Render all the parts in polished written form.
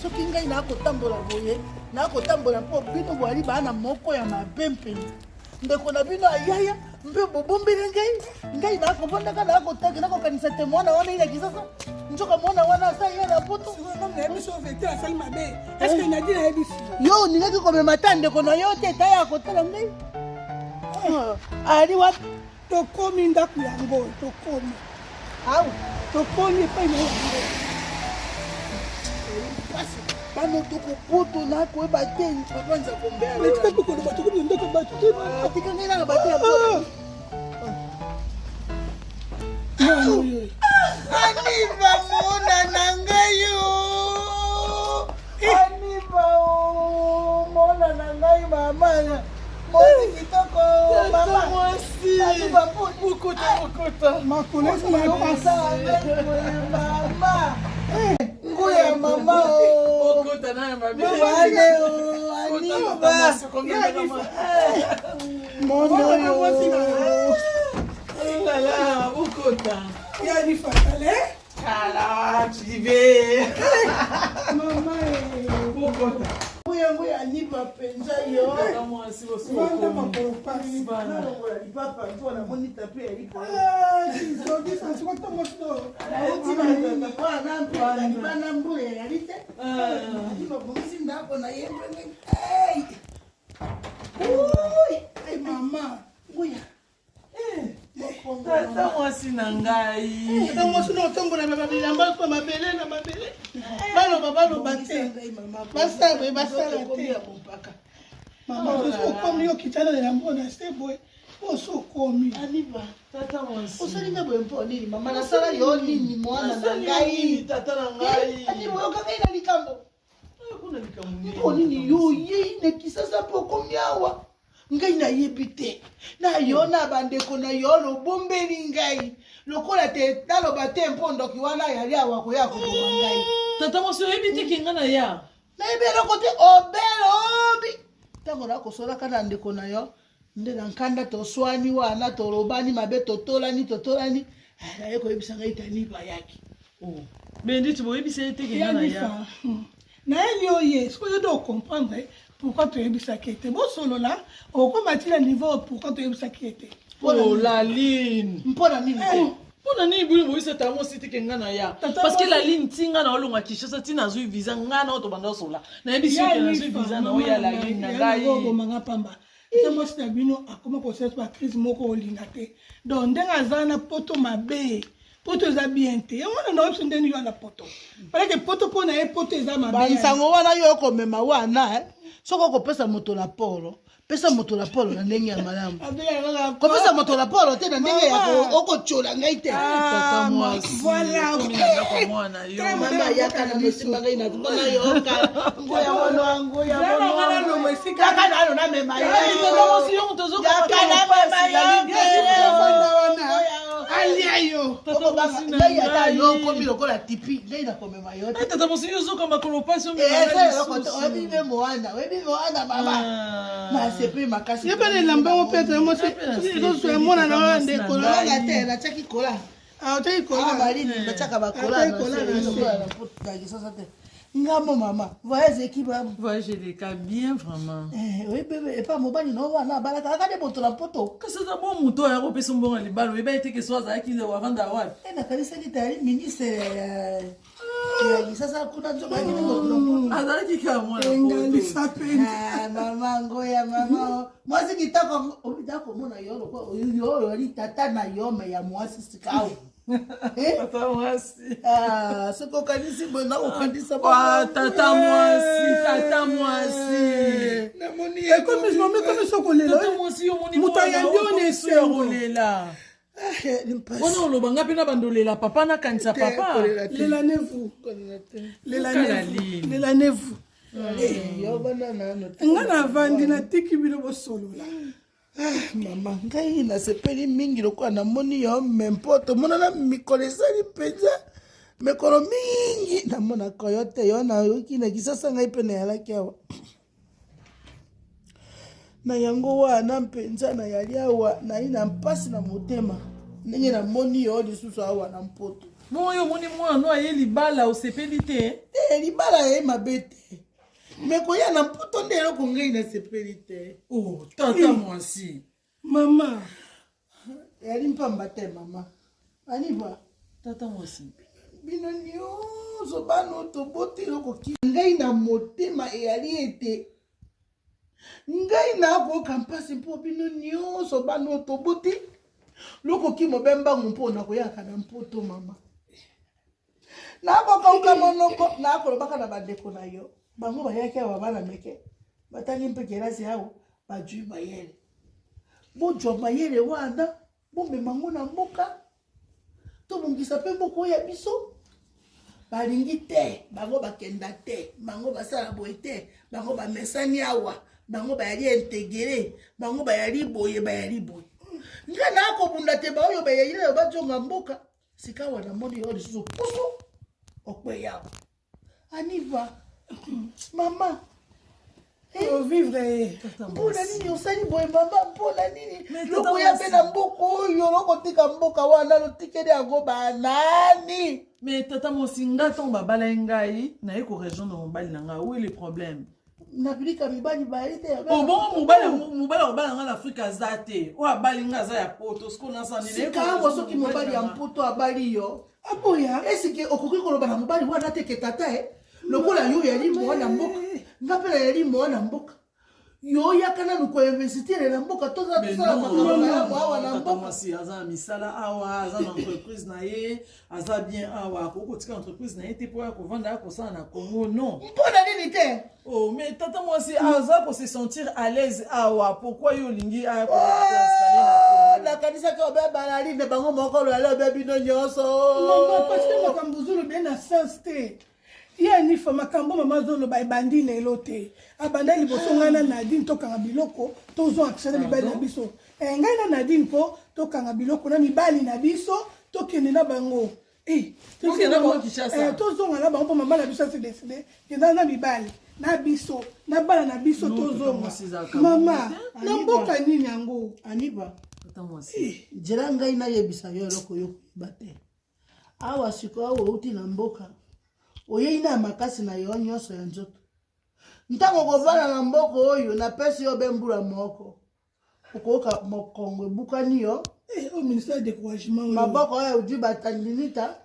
soki ngai nakotambola boye nakotambola mpo bino bwali bana moko ya mabempe ndeko na bino ayaya mpe bobombeli ngai nakovandaka nakotaki nakokanisa te mwana wana ina kisasa njoka mwana wana asa ya na poto yo ningaki komema ta ndeko na yo te taya kotala ngai ali wapi tokomi ndako yango tokomi awa tokomi epai na yango bamoto kopoto nakoyeba te bakonza kombea etikakokoloba tokomi ndako bato atika ngai nanga bato ya aniva mona na ngai yo aniva mona na ngai mama mosi kitoko mama aniva bukuta makolesi na yo mama nguya mama wane aniva mono yo Lala, ukota. ya ni fatale Kala, chive. mama Ukota. nguya aniva penza yo Kama si bosi. vanda makolo pasi nalongola lipapa mpo namoni tape ya likolo zogi sansi kotomosito wana mpena libana mbula yali te babongisi ndako na ye mama nguya Tata mwasi na ngai. tata mwasi na otombola bilamba kwa mabele na mabele baloba te basala te mama okomi yo kitana na mbona se boy osokomi aniva Tata mwasi. osalinga boye mpo nini mama nasala yo nini mwana na ngai Tata na ngai. aniva yokangai na likambo Kuna likamuni. mpo nini yo ye nekisasa mpo okomi awa ngai nayebi te na yo na bandeko na yo lobombeli ngai lokola te naloba te mpo ndoki wana yali awa koya koboma ngai Tata mwasi oyebi te kinga na ya. nayebi eloko te obelobi ntango nakosolaka na ndeko na yo nde na nkanda toswani wana tolobani mabe totolani naye koyebisa ngai tani bayaki Benditi boyebi se te kinga na ya. nayebi oye soki oyo comprendre pourquoi toyebisaki ete bosolola okomati na niveau pourquoi toyebisaki ete Oh la ligne. mpo na nini te Pona ni buli boyisa ta mwasi te kinga na ya. Parce que la ligne tinga na olonga kishasa tina zui visa ngana oto banda sola. Na yebi sio na zui visa na oya la ligne na ngai. bomanga pamba ete mwasi na bino akoma kosesa ba crise moko olinga te donc ndenge aza na poto mabe poto eza bien te yango wana naoyebiso ndeni yo na poto paleke poto mpo na ye poto eza mabe bansango wana yo okomema wana soki okopesa moto na polo pesa moto la polo na ndenge ya malamu kopesa moto la polo te na ndenge ya okochola ngai te Tata mwasi. voilà Kwa mwana yo. mama yaka na mosimba ngai na tuna yoka ngoya wana ngoya wana no mesika yaka nalo na mema yo Tata mwasi yo mtozo yaka na mema yo alia yo Tata mwasi na ngai ata yo ngai. komi lokola tipi ngai na komema yo te Tata mwasi yo zoka makolo pasi yo oyebi moana mama nasepe makasi ye bana elamba ngo mpe mwasi ezoso emona na wana ndeko kolanga te natiaki kola otaki kola balini batiaka bakola na kisasa te ngambo mama voyage ekibamu Voyage les cas bien vraiment. oyebebe epa mobali no wana abalaka akade moto na poto Kasi za bon muto ya kopesa mbongo libalo eba ete ke swaza akile wavanda wapi. nakanisaki tayali ministre Kia sasa kuna njoka ngine azalaki ka mwana engalisa pende mama ngoya mama mwasi kitoko obidako mona yolo kwa yo ali tata na yome ya mwasi sikao tata mwasi soko kanisi bona ukandisa tata mwasi namoni comme je me comme sokolela tata mwasi yo moni muta ya ndione sekolela wana olobanga mpe na bandolela papa na kanisa papa lela nevu yo bana nano nga na vandi natiki bino bosolola mama ngai nasepeli mingi lokola namoni yo mempoto monana mikolo ezali mpenza mikolo mingi namonaka yo te yo nayoki na kisasa ngai mpe nayalaki awa na yango wana mpenza nayali awa nayi na mpasi na motema ndenge namoni yo lisusu awa na mpoto moyo omoni mwana aye libala osepeli te libala ye mabe te me koya na mpoto nde eloko ngai nasepeli te tata mwasi mama yali mpamba te mama aniba tata mwasi bino nyonso bano toboti eloko ngai na motema eyali ete ngai nakoyoka mpasi mpo bino nyonso bano toboti lokoki mobembangu mpo nakoyaka na mpoto mama nakokauka monoko nakolobaka na bandeko na yo bango bayaki awa bana meke batali mpe kelasi awo bajwi mayele bojwa mayele wana bomemango na mboka tobongisa mpe mboka oyo ya biso balingi te bango bakenda te bango basala boye te bango bamesani awa bango bayali integre bango bayali boye nga nakobunda te baoyo bayali nayo bajonga mboka sika wana moni yo lisusu pusu okwe yawo aniva mama vivre mpona nini osali boye mama mpona nini lokoya mpe na mboka oyo lokotika mboka wana lotikeli yango banani mais tata mwasi nga ntango babala ngai naye korejoindre mobali na ngai oui le problème nabilika mibali bayali te bongo mobali obala nga na afrika aza te oyo abali nga aza ya poto sikaango soki mobali ya mpoto abali yo aboya esike okoki koloba na mobali wana teke tata lokola yo yali mwana mboka nga mpe na yali mwana mboka yo yaka nanu koinvestire na mboka tozala makambo yango awa na mboka mwasi aza na misala awa aza na entreprise na ye aza bien awa akoki kotika entreprise na ye te mpo ya kovanda ya kosala na Congo non mpona nini te mais tata mwasi aza kose sentir à l'aise awa pourquoi yo olingi nakanisaki obebala line bango moko lolale obebino nyonso parce makambo ozoloba na sens te ya nifa makambo mama zoloba ebandi lelo te abanda liboso ngai na Nadine tokanga biloko tozwa akisana mibali na biso ngai na Nadine mpo tokanga biloko na mibali na biso tokende na bango tozonga na bango mpo mama na biso asideside kenda na mibali na biso na bana na biso tozonga mama na mboka nini yango aniba nzela ngai nayebisa yo eloko yo koyeba te awa siko awa outi na mboka oyei na makasi na yo nyonso ya nzoto ntango kovanda na mboka oyo napesi yo bembula moko okoyoka mokongo ebukani yo ministère de découragement maboko oyo odi batandinita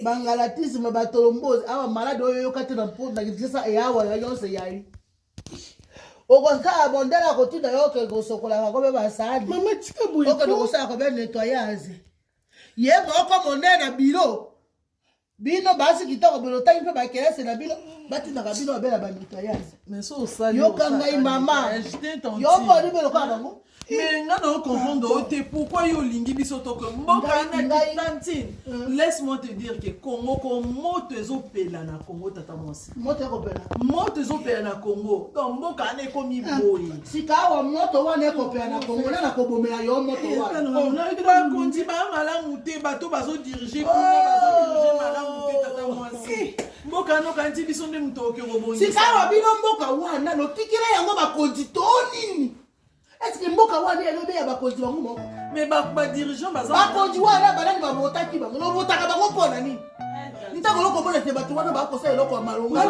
bangalatisme batolombozi awa malade oyo yoka te na mpona kisasa eyawa ya nyonso yali okokaa bondela kotinda yo ke kosokolaka kobe basadi mama tika boye okende kosala kobe nettoyage ye moko mondele na biro bino basi kitoko bilotaki mpe bakelese na bino batindaka bino babela banettoyage yoka ngai mama yo mponi belokaa bango mais nga na comprendre ote pourquoi yo olingi biso toko mboka na tantine laisse-moi te dire que Congo ko moto ezopela na Congo tata mwasi moto ezopela na Congo donc mboka ana ekomi boye sika awa moto wana ekopela na Congo na kobomela yo moto wana bakonzi malamu te bato bazodirige kuna bazodirige malamu te tata mwasi mboka ano kanti biso nde moto oke kobongisa sika awa bino mboka wana lotikela yango bakonzi to nini est-ce que mboka wana elobe ya bakonzi bango moko mais badirigeant bakonzi wana banani babotaki bango lobotaka bango mpona nini ntango lokomona te bato wana bakosala eloko ya malonga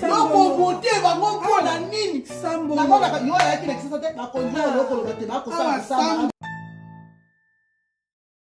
lokobote bango mpona nini namonaka yo ayaki na kisasa te bakonzi wana lokoloba te bakosala